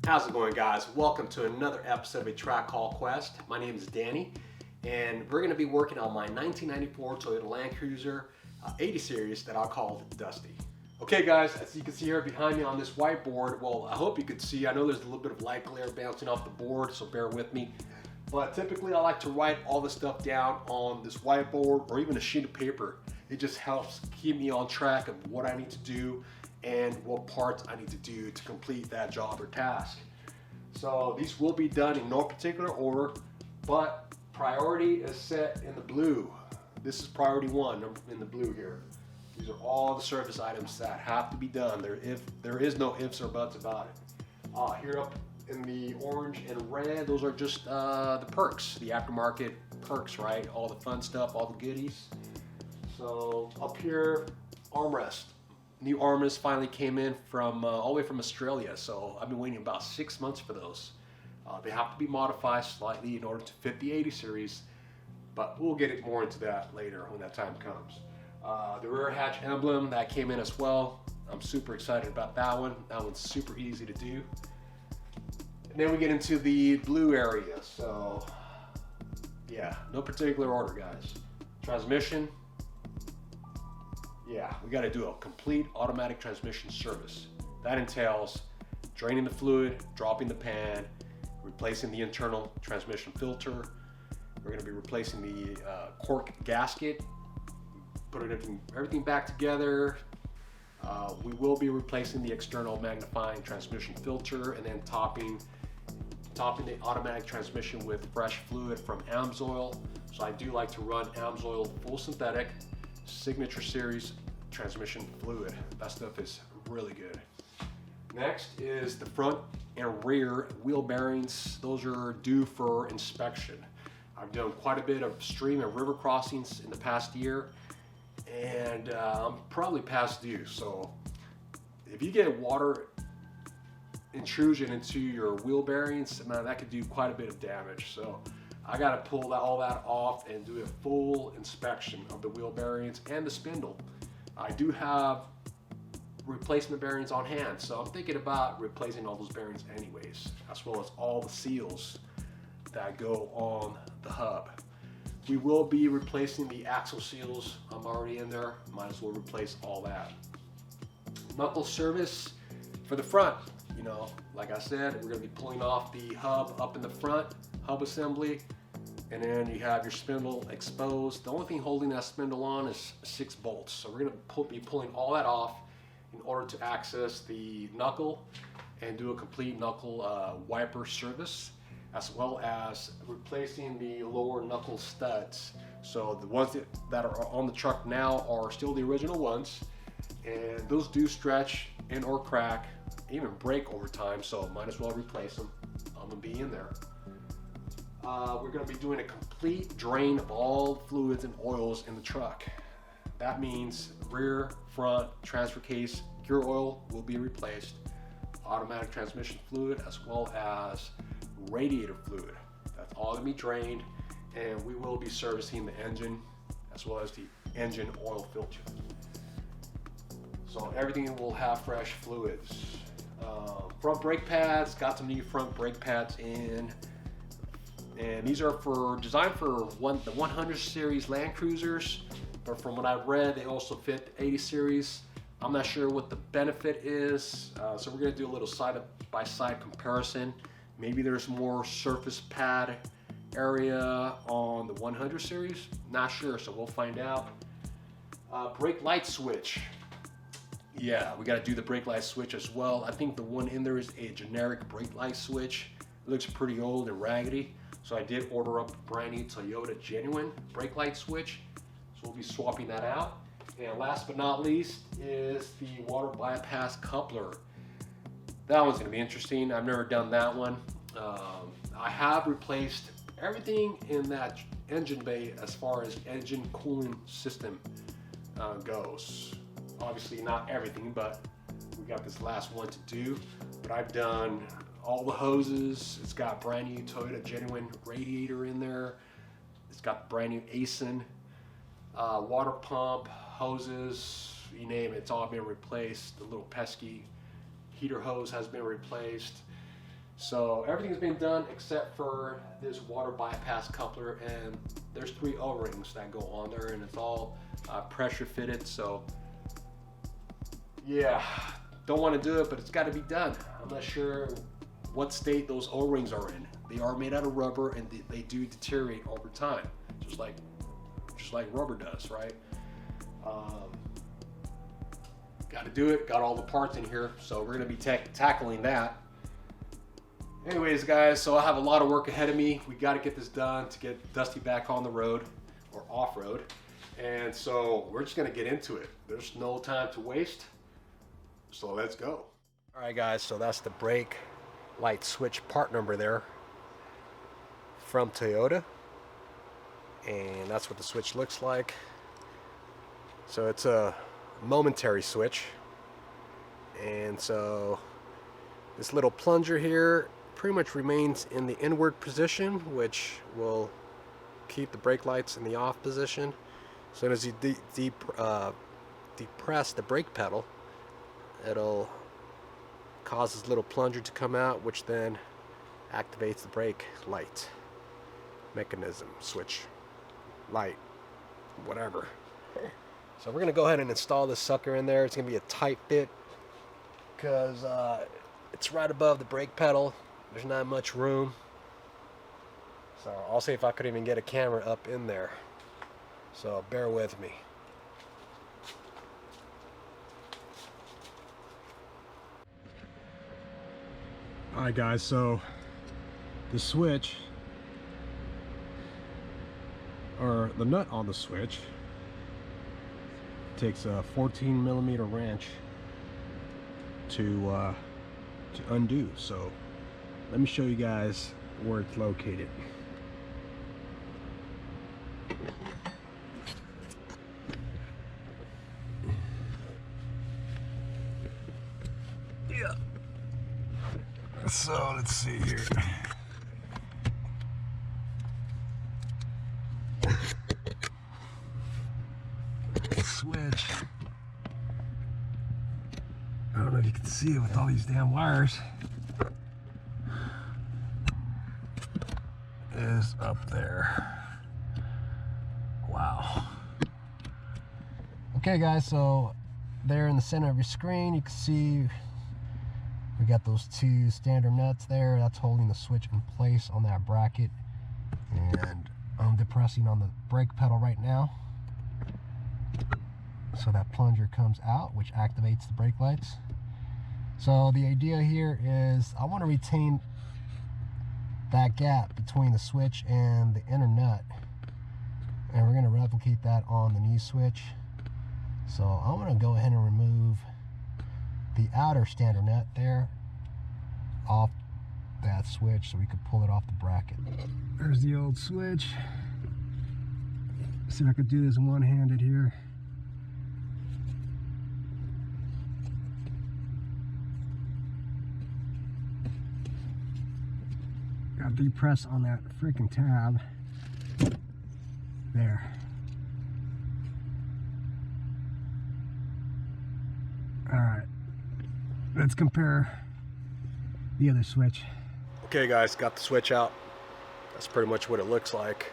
How's it going, guys? Welcome to another episode of A Track Haul Quest. My name is Danny, and we're going to be working on my 1994 Toyota Land Cruiser 80 series that I'll call Dusty. Okay, guys, as you can see here behind me on this whiteboard, well, I hope you could see. I know there's a little bit of light glare bouncing off the board, so bear with me. But typically, I like to write all the stuff down on this whiteboard or even a sheet of paper. It just helps keep me on track of what I need to do and what parts I need to do to complete that job or task. So these will be done in no particular order, but priority is set in the blue. This is priority one in the blue here. These are all the service items that have to be done. There is no ifs or buts about it. Here up in the orange and red, those are just the perks, the aftermarket perks, right? All the fun stuff, all the goodies. So up here, armrest. New armrests finally came in from all the way from Australia, so I've been waiting about 6 months for those. They have to be modified slightly in order to fit the 80 series, but we'll get it more into that later when that time comes. The rear hatch emblem, that came in as well. I'm super excited about that one. That one's super easy to do. And then we get into the blue area, so yeah, no particular order, guys. Transmission. Yeah, we got to do a complete automatic transmission service. That entails draining the fluid, dropping the pan, replacing the internal transmission filter. We're going to be replacing the cork gasket, putting everything back together. We will be replacing the external magnifying transmission filter and then topping the automatic transmission with fresh fluid from AMSOIL. So I do like to run AMSOIL full synthetic signature series transmission fluid. That stuff is really good. Next is the front and rear wheel bearings. Those are due for inspection. I've done quite a bit of stream and river crossings in the past year, and I'm probably past due. So if you get water intrusion into your wheel bearings, man, that could do quite a bit of damage. So I got to pull all that off and do a full inspection of the wheel bearings and the spindle. I do have replacement bearings on hand, so I'm thinking about replacing all those bearings anyways, as well as all the seals that go on the hub. We will be replacing the axle seals. I'm already in there. Might as well replace all that. Knuckle service for the front. You know, like I said, we're going to be pulling off the hub up in the front, hub assembly, and then you have your spindle exposed. The only thing holding that spindle on is 6 bolts. So we're going to be pulling all that off in order to access the knuckle and do a complete knuckle wiper service, as well as replacing the lower knuckle studs. So the ones that are on the truck now are still the original ones, and those do stretch and or crack, even break over time, so might as well replace them. I'm gonna be in there. We're gonna be doing a complete drain of all fluids and oils in the truck. That means rear, front, transfer case, gear oil will be replaced, automatic transmission fluid, as well as radiator fluid. That's all gonna be drained, and we will be servicing the engine as well as the engine oil filter. So everything will have fresh fluids. Front brake pads, got some new front brake pads in, and these are designed for the 100 series Land Cruisers, but from what I've read, they also fit the 80 series. I'm not sure what the benefit is, so we're going to do a little side-by-side comparison. Maybe there's more surface pad area on the 100 series, not sure, so we'll find out. Brake light switch. Yeah, we got to do the brake light switch as well. I think the one in there is a generic brake light switch. It looks pretty old and raggedy, so I did order up a brand new Toyota genuine brake light switch. So we'll be swapping that out. And last but not least is the water bypass coupler. That one's gonna be interesting. I've never done that one. I have replaced everything in that engine bay as far as engine cooling system goes. Obviously not everything, but we got this last one to do. But I've done all the hoses. It's got brand new Toyota genuine radiator in there. It's got brand new ASSY water pump, hoses, you name it, it's all been replaced. The little pesky heater hose has been replaced. So everything's been done except for this water bypass coupler, and there's 3 O-rings that go on there, and it's all pressure fitted. So yeah, don't want to do it, but it's got to be done. I'm not sure what state those O-rings are in. They are made out of rubber, and they do deteriorate over time, just like rubber does, right? Got to do it. Got all the parts in here, so we're going to be tackling that. Anyways, guys, so I have a lot of work ahead of me. We got to get this done to get Dusty back on the road, or off-road. And so we're just going to get into it. There's no time to waste, so let's go. All right, guys, so that's the brake light switch part number there from Toyota. And that's what the switch looks like. So it's a momentary switch. And so this little plunger here pretty much remains in the inward position, which will keep the brake lights in the off position. As soon as you depress the brake pedal, it'll cause this little plunger to come out, which then activates the brake light mechanism, switch, light, whatever. So we're gonna go ahead and install this sucker in there. It's gonna be a tight fit because it's right above the brake pedal. There's not much room. So I'll see if I could even get a camera up in there. So bear with me. Alright guys, so the switch, or the nut on the switch, takes a 14mm wrench to undo. So let me show you guys where it's located. Yeah. So let's see here. Switch. I don't know if you can see it with all these damn wires. Is up there. Wow. Okay guys, so there in the center of your screen you can see we got those 2 standard nuts there. That's holding the switch in place on that bracket, and I'm depressing on the brake pedal right now, so that plunger comes out, which activates the brake lights. So the idea here is I want to retain that gap between the switch and the inner nut, and we're going to replicate that on the new switch. So I'm going to go ahead and remove the outer standard nut there off that switch so we could pull it off the bracket. There's the old switch. See if I could do this one-handed here. Got to depress on that freaking tab. There. Alright. Let's compare the other switch. Okay guys, got the switch out. That's pretty much what it looks like.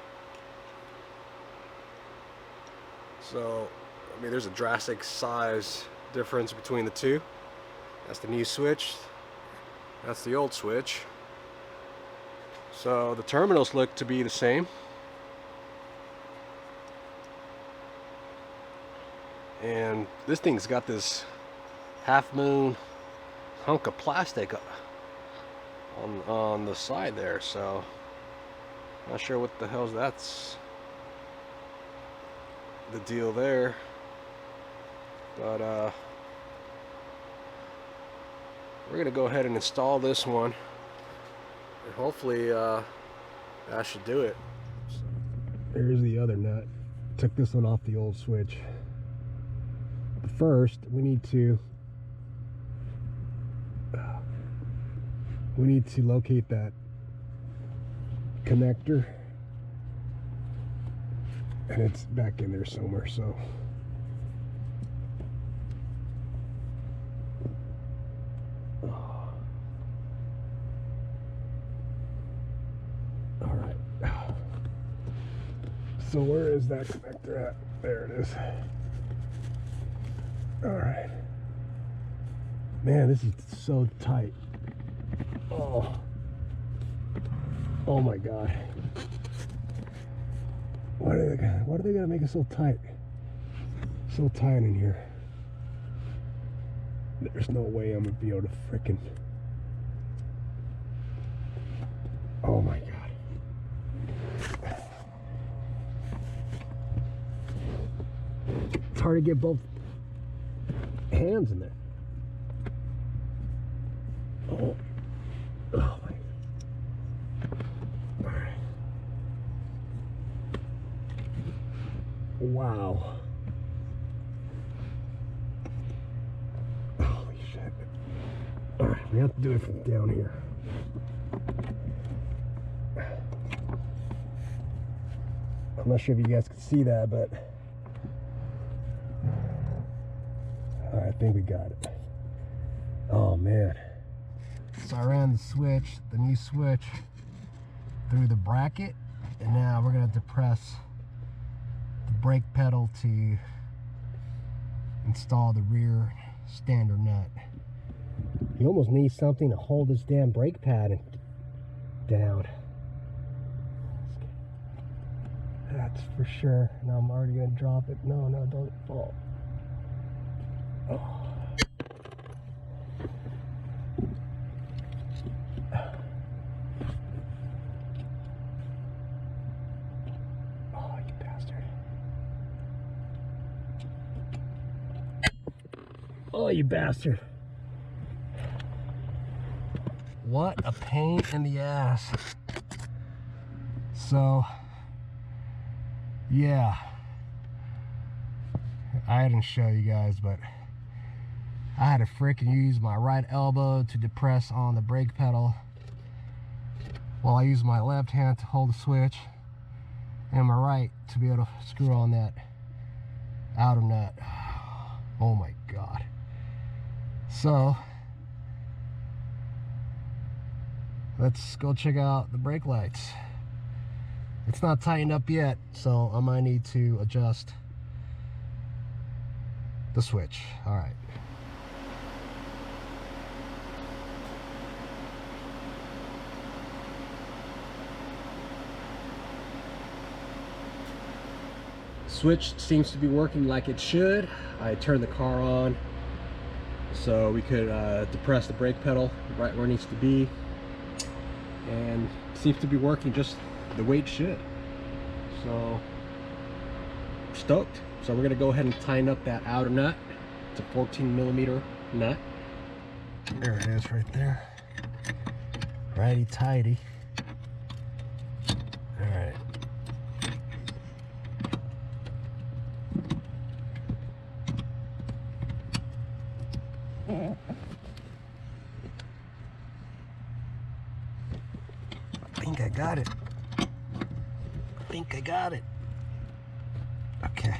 So, I mean, there's a drastic size difference between the two. That's the new switch. That's the old switch. So the terminals look to be the same. And this thing's got this half moon hunk of plastic on the side there, so not sure what the hell's that's the deal there. But we're gonna go ahead and install this one, and hopefully that should do it. There's the other nut. Took this one off the old switch. But first we need to locate that connector, and it's back in there somewhere. So So where is that connector at? There it is. All right. Man, this is so tight. Oh. Oh my God. Why are they gonna make it so tight? So tight in here. There's no way I'm gonna be able to frickin'. Oh my God. It's hard to get both hands in there. Oh. Oh my. All right. Wow. Holy shit. All right, we have to do it from down here. I'm not sure if you guys can see that, but I think we got it. Oh man. So I ran the switch, the new switch, through the bracket, and now we're gonna depress the brake pedal to install the rear standard nut. You almost need something to hold this damn brake pad down. That's for sure. Now I'm already gonna drop it. No, don't fall. Oh. Oh, you bastard. Oh, you bastard. What a pain in the ass. So, yeah. I didn't show you guys, but I had to freaking use my right elbow to depress on the brake pedal while I use my left hand to hold the switch and my right to be able to screw on that outer nut. Oh my God. So let's go check out the brake lights. It's not tightened up yet, so I might need to adjust the switch. All right. Switch seems to be working like it should. I turned the car on so we could depress the brake pedal right where it needs to be, and it seems to be working just the way it should. So stoked. So we're gonna go ahead and tighten up that outer nut. It's a 14mm nut. There it is right there. Righty tighty. All right. I think I got it. Okay.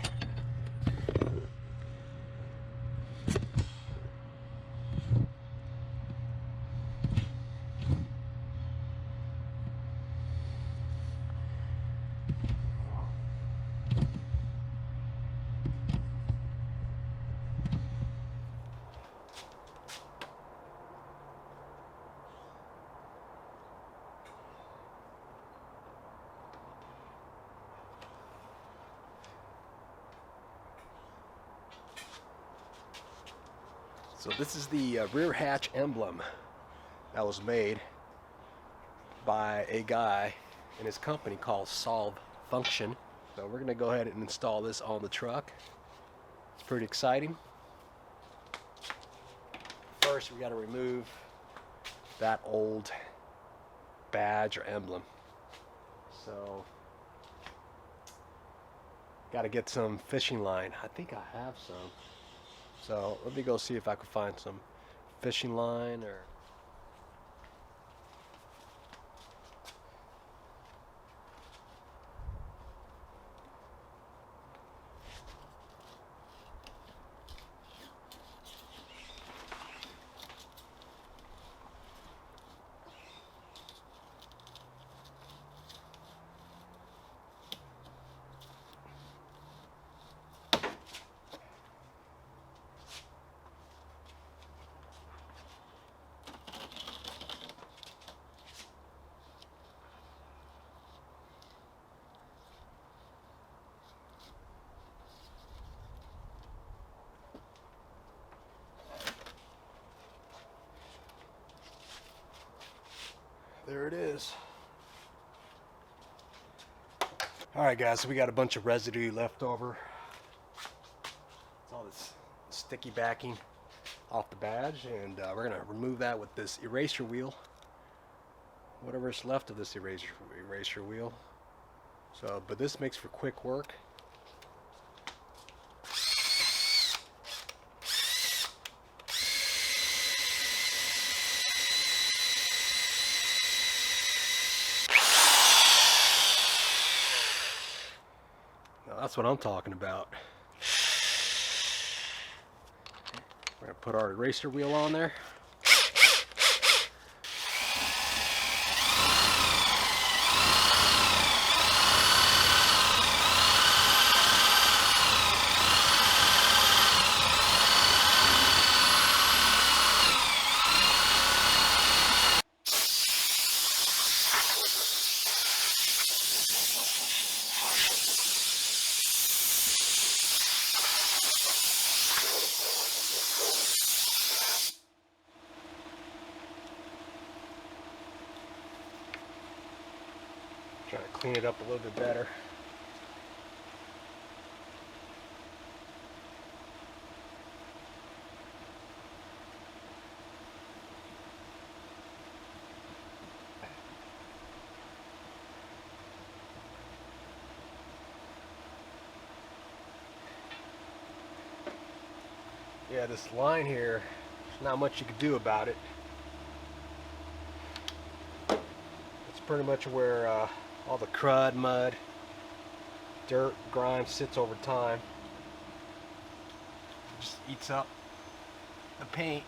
So this is the rear hatch emblem that was made by a guy in his company called Solve Function. So we're gonna go ahead and install this on the truck. It's pretty exciting. First, we gotta remove that old badge or emblem. So, gotta get some fishing line. I think I have some. So let me go see if I can find some fishing line or... there it is. Alright guys, so we got a bunch of residue left over. It's all this sticky backing off the badge, and we're going to remove that with this eraser wheel. Whatever's left of this eraser wheel. So, but this makes for quick work. Now that's what I'm talking about. We're going to put our eraser wheel on there. Try to clean it up a little bit better. Yeah, this line here, there's not much you can do about it. It's pretty much where all the crud, mud, dirt, grime sits over time. It just eats up the paint.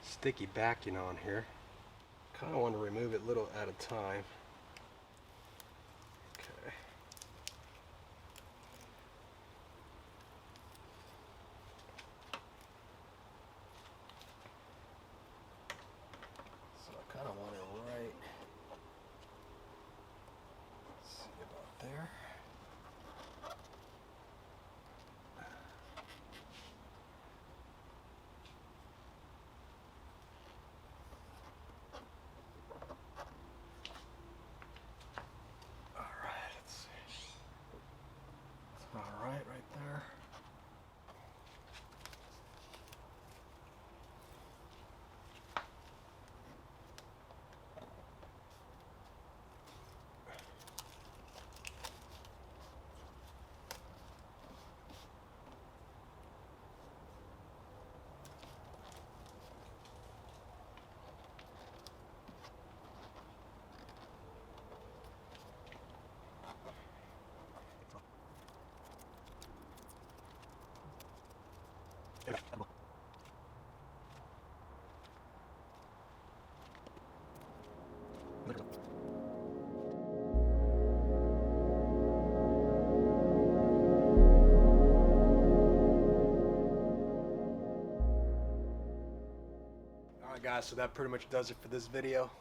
Sticky backing on here. Kind of want to remove it little at a time. Okay. So I kind of want it right. Let's see about there. Right there. Alright guys, so that pretty much does it for this video.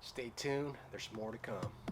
Stay tuned, there's more to come.